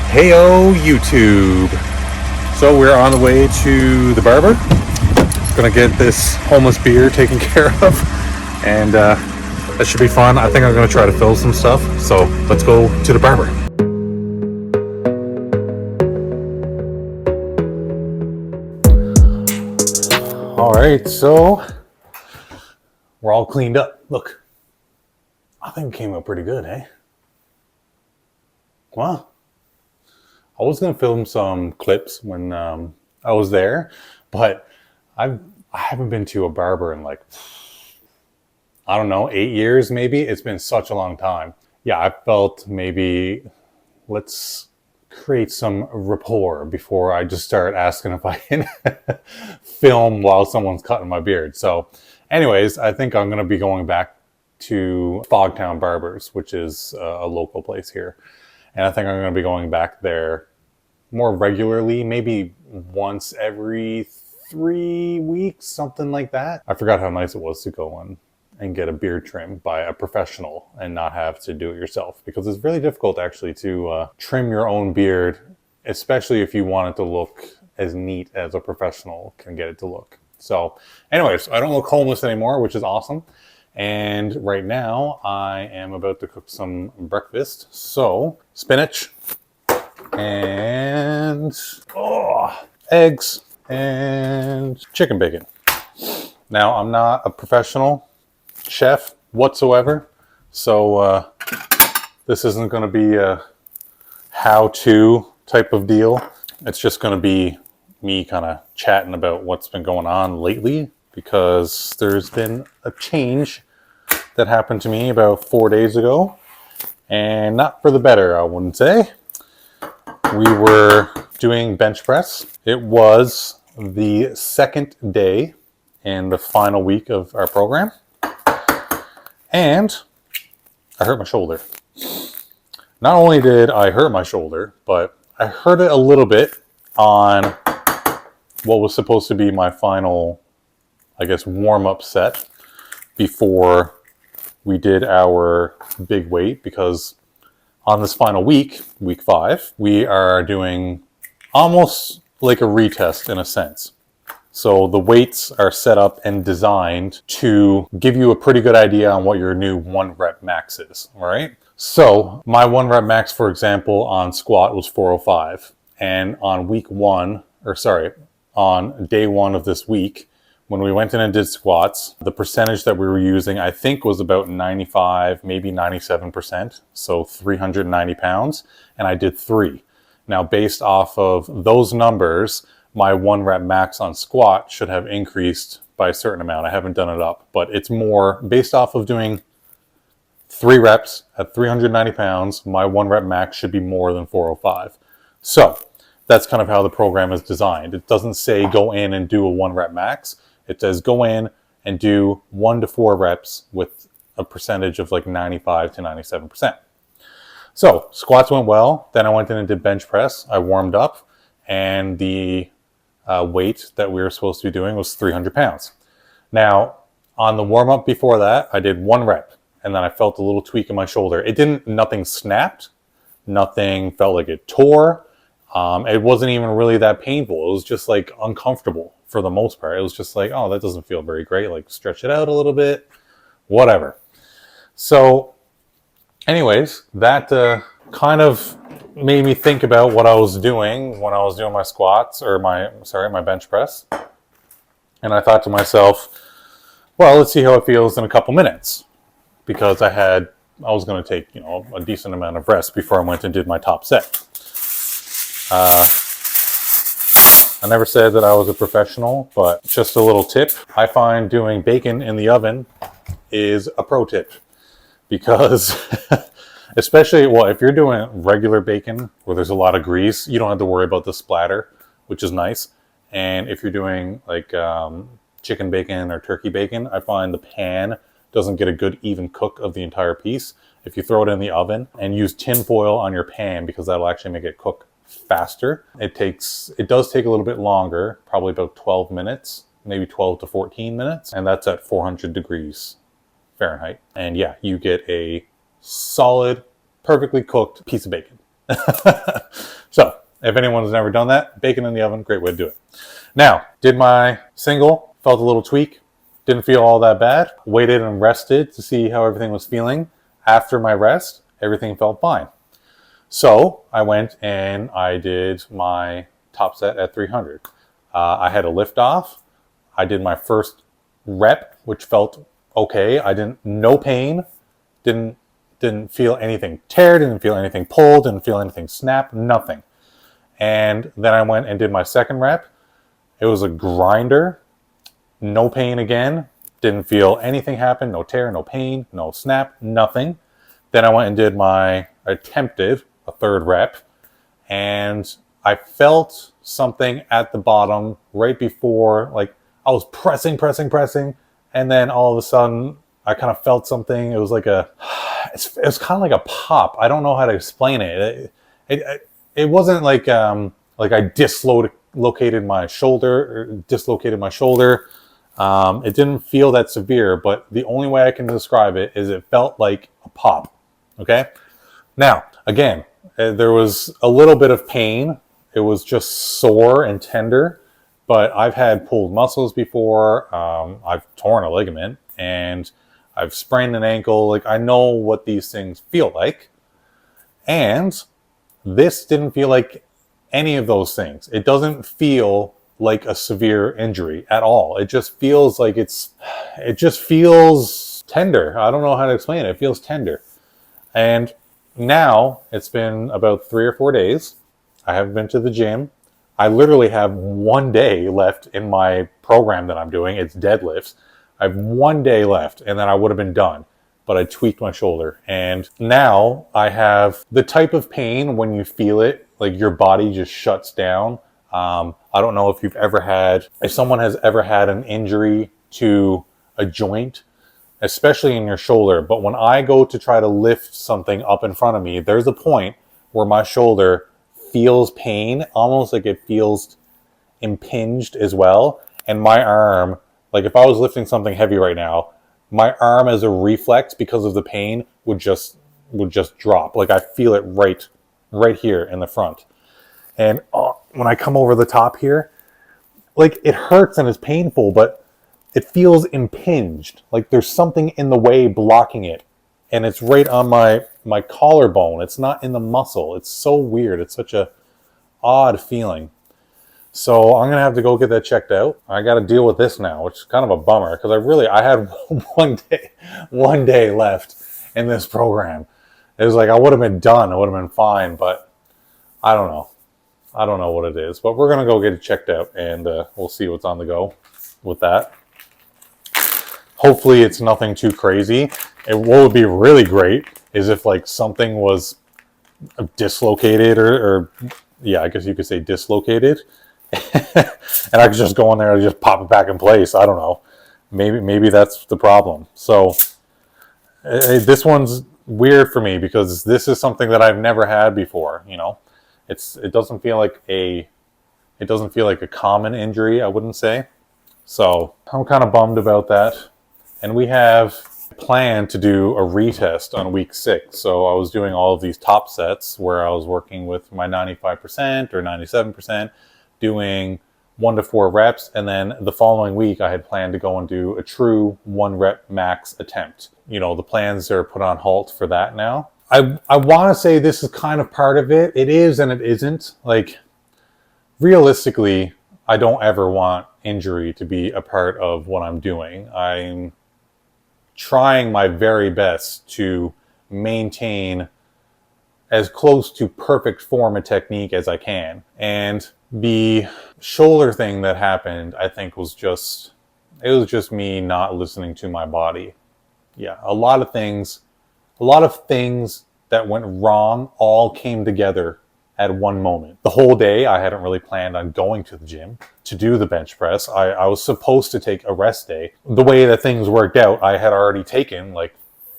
Heyo YouTube. So we're on the way to the barber. Gonna get this homeless beard taken care of, and that should be fun. I think I'm gonna try to film some stuff. So let's go to the barber. All right, so we're all cleaned up. Look, I think it came out pretty good, eh? Wow. I was gonna film some clips when I was there, but I haven't been to a barber in like, I don't know, 8 years maybe. It's been such a long time. Yeah, I felt maybe let's create some rapport before I just start asking if I can film while someone's cutting my beard. So anyways, I think I'm gonna be going back to Fogtown Barbers, which is a local place here. And I think I'm going to be going back there more regularly, maybe once every 3 weeks, something like that. I forgot how nice it was to go on and get a beard trim by a professional and not have to do it yourself, because it's really difficult actually to trim your own beard, especially if you want it to look as neat as a professional can get it to look. So anyways, I don't look homeless anymore, which is awesome. And right now I am about to cook some breakfast. So spinach and eggs and chicken bacon. Now I'm not a professional chef whatsoever, so this isn't going to be a how-to type of deal. It's just going to be me kind of chatting about what's been going on lately, because there's been a change that happened to me about 4 days ago, and not for the better, I wouldn't say. We were doing bench press. It was the second day in the final week of our program, and I hurt my shoulder. Not only did I hurt my shoulder, but I hurt it a little bit on what was supposed to be my final, I guess, warm-up set before we did our big weight, because on this final week, week 5, we are doing almost like a retest in a sense. So the weights are set up and designed to give you a pretty good idea on what your new 1 rep max is, all right? So my 1 rep max, for example, on squat was 405. And on on day 1 of this week, when we went in and did squats, the percentage that we were using, I think, was about 95, maybe 97%. So 390 pounds, and I did 3. Now, based off of those numbers, my 1 rep max on squat should have increased by a certain amount. I haven't done it up, but it's more based off of doing 3 reps at 390 pounds. My 1 rep max should be more than 405. So that's kind of how the program is designed. It doesn't say go in and do a 1 rep max. It says go in and do 1 to 4 reps with a percentage of like 95 to 97%. So squats went well. Then I went in and did bench press. I warmed up, and the weight that we were supposed to be doing was 300 pounds. Now, on the warm up before that, I did 1 rep, and then I felt a little tweak in my shoulder. Nothing snapped. Nothing felt like it tore. It wasn't even really that painful. It was just like uncomfortable for the most part. It was just like, oh, that doesn't feel very great. Like, stretch it out a little bit, whatever. So anyways, that kind of made me think about what I was doing when I was doing my squats, or my bench press. And I thought to myself, well, let's see how it feels in a couple minutes, because I was going to take, a decent amount of rest before I went and did my top set. I never said that I was a professional, but just a little tip. I find doing bacon in the oven is a pro tip, because especially, if you're doing regular bacon where there's a lot of grease, you don't have to worry about the splatter, which is nice. And if you're doing like chicken bacon or turkey bacon, I find the pan doesn't get a good even cook of the entire piece. If you throw it in the oven and use tin foil on your pan, because that'll actually make it cook faster. It does take a little bit longer, probably about 12 minutes, maybe 12 to 14 minutes, and that's at 400 degrees Fahrenheit. And yeah, you get a solid, perfectly cooked piece of bacon. So if anyone's never done that, bacon in the oven, great way to do it. Now, did my single, felt a little tweak, didn't feel all that bad, waited and rested to see how everything was feeling. After my rest, everything felt fine. So I went and I did my top set at 300. I had a lift off. I did my first rep, which felt okay. No pain, didn't feel anything tear, didn't feel anything pull, didn't feel anything snap, nothing. And then I went and did my second rep. It was a grinder, no pain again, didn't feel anything happen, no tear, no pain, no snap, nothing. Then I went and attempted a third rep, and I felt something at the bottom right before, like I was pressing, and then all of a sudden I kind of felt something. It was like it was kind of like a pop. I don't know how to explain it. It wasn't like I dislocated my shoulder. It didn't feel that severe, but the only way I can describe it is it felt like a pop. Okay. Now, again, there was a little bit of pain. It was just sore and tender, but I've had pulled muscles before. I've torn a ligament and I've sprained an ankle. Like, I know what these things feel like. And this didn't feel like any of those things. It doesn't feel like a severe injury at all. It just feels like it just feels tender. I don't know how to explain it. It feels tender. And now it's been about 3 or 4 days. I haven't been to the gym. I literally have 1 day left in my program that I'm doing. It's deadlifts. I have 1 day left and then I would have been done. But I tweaked my shoulder. And now I have the type of pain when you feel it, like your body just shuts down. I don't know if someone has ever had an injury to a joint, especially in your shoulder. But when I go to try to lift something up in front of me, there's a point where my shoulder feels pain, almost like it feels impinged as well. And my arm, like if I was lifting something heavy right now, my arm as a reflex because of the pain would just drop. Like I feel it right here in the front. And when I come over the top here, like it hurts and it's painful, but it feels impinged. Like there's something in the way blocking it. And it's right on my collarbone. It's not in the muscle. It's so weird. It's such a odd feeling. So I'm going to have to go get that checked out. I got to deal with this now, which is kind of a bummer because I had 1 day left in this program. It was like I would have been done. I would have been fine, but I don't know. I don't know what it is, but we're going to go get it checked out and we'll see what's on the go with that. Hopefully it's nothing too crazy. What would be really great is if like something was dislocated or yeah, I guess you could say dislocated. And I could just go in there and just pop it back in place. I don't know. Maybe that's the problem. So this one's weird for me because this is something that I've never had before. You know, it doesn't feel like a common injury, I wouldn't say. So I'm kind of bummed about that. And we have planned to do a retest on week 6. So I was doing all of these top sets where I was working with my 95% or 97%, doing 1 to 4 reps. And then the following week, I had planned to go and do a true 1 rep max attempt. You know, the plans are put on halt for that now. I want to say this is kind of part of it. It is and it isn't. Like, realistically, I don't ever want injury to be a part of what I'm doing. I'm trying my very best to maintain as close to perfect form and technique as I can. And the shoulder thing that happened, I think was just me not listening to my body. Yeah, a lot of things that went wrong all came together at one moment. The whole day, I hadn't really planned on going to the gym to do the bench press. I was supposed to take a rest day. The way that things worked out, I had already taken like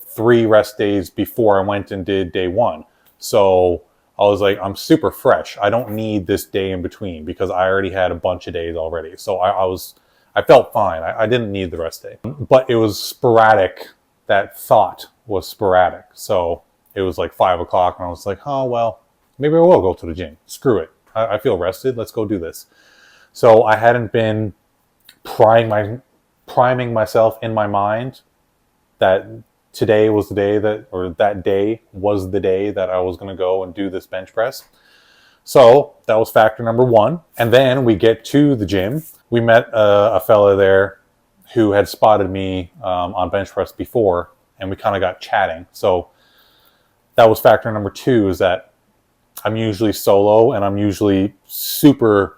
3 rest days before I went and did day 1. So I was like, I'm super fresh. I don't need this day in between because I already had a bunch of days already. So I felt fine. I didn't need the rest day. But it was sporadic. That thought was sporadic. So it was like 5 o'clock and I was like, oh, well, maybe I will go to the gym. Screw it. I feel rested. Let's go do this. So I hadn't been priming myself in my mind that today was the day that, or that day was the day that I was going to go and do this bench press. So that was factor number one. And then we get to the gym. We met a fella there who had spotted me on bench press before, and we kind of got chatting. So that was factor number two, is that I'm usually solo and I'm usually super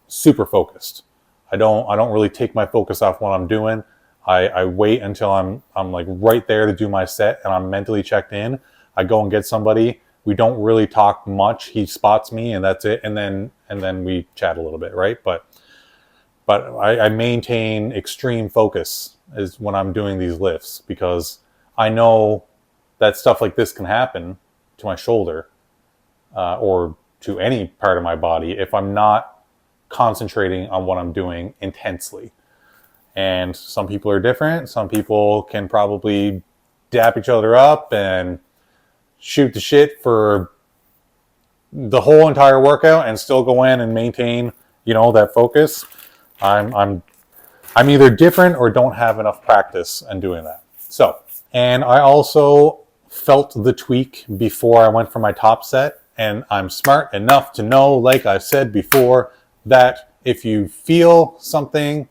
focused. I don't really take my focus off what I'm doing. I wait until I'm like right there to do my set and I'm mentally checked in. I go and get somebody. We don't really talk much. He spots me and that's it. And then we chat a little bit, right? But I maintain extreme focus is when I'm doing these lifts, because I know that stuff like this can happen to my shoulder or to any part of my body if I'm not concentrating on what I'm doing intensely. And some people are different. Some people can probably dap each other up and shoot the shit for the whole entire workout and still go in and maintain, that focus. I'm either different or don't have enough practice in doing that. So, and I also felt the tweak before I went for my top set, and I'm smart enough to know, like I said before, that if you feel something,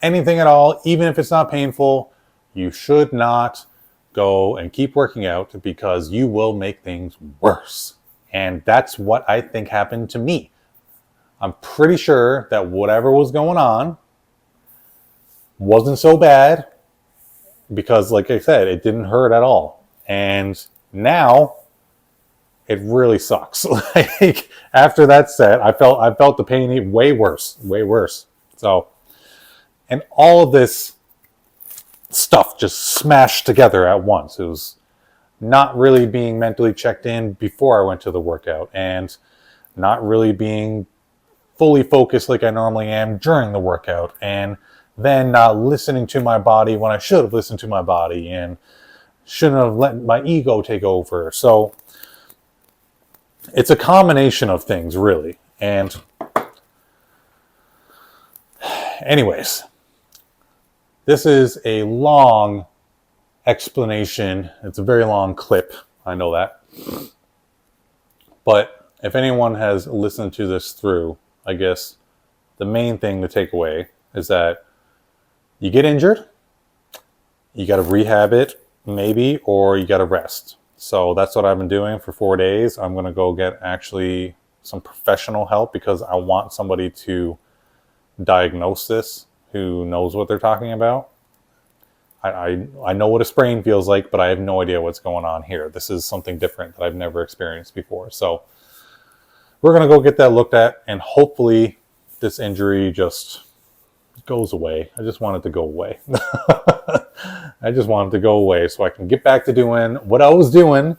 anything at all, even if it's not painful, you should not go and keep working out, because you will make things worse. And that's what I think happened to me. I'm pretty sure that whatever was going on wasn't so bad, because like I said, it didn't hurt at all. And now it really sucks. Like after that set, I felt the pain way worse. So, and all of this stuff just smashed together at once. It was not really being mentally checked in before I went to the workout, and not really being fully focused like I normally am during the workout, and then not listening to my body when I should have listened to my body, and shouldn't have let my ego take over. So it's a combination of things, really. And anyways, this is a long explanation. It's a very long clip. I know that. But if anyone has listened to this through, I guess the main thing to take away is that you get injured, you got to rehab it maybe, or you got to rest. So that's what I've been doing for 4 days. I'm going to go get actually some professional help, because I want somebody to diagnose this who knows what they're talking about. I know what a sprain feels like, but I have no idea what's going on here. This is something different that I've never experienced before. So we're going to go get that looked at, and hopefully this injury just goes away. I just want it to go away. I just want it to go away so I can get back to doing what I was doing,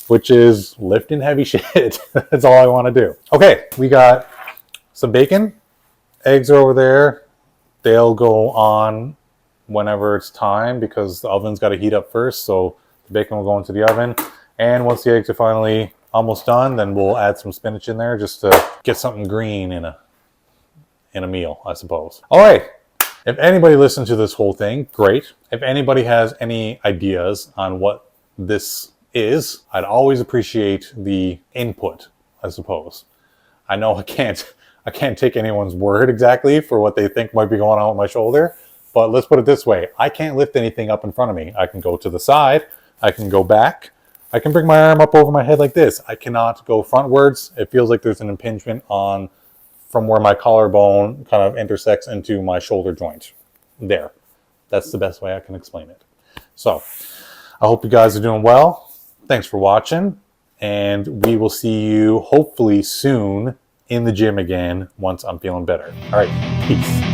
which is lifting heavy shit. That's all I want to do. Okay, we got some bacon. Eggs are over there. They'll go on whenever it's time, because the oven's got to heat up first. So the bacon will go into the oven. And once the eggs are finally almost done, then we'll add some spinach in there just to get something green in a meal, I suppose. All right. If anybody listened to this whole thing, great. If anybody has any ideas on what this is, I'd always appreciate the input, I suppose. I know I can't take anyone's word exactly for what they think might be going on with my shoulder, but let's put it this way. I can't lift anything up in front of me. I can go to the side. I can go back. I can bring my arm up over my head like this. I cannot go frontwards. It feels like there's an impingement from where my collarbone kind of intersects into my shoulder joint. There. That's the best way I can explain it. So I hope you guys are doing well. Thanks for watching. And we will see you hopefully soon in the gym again once I'm feeling better. All right. Peace.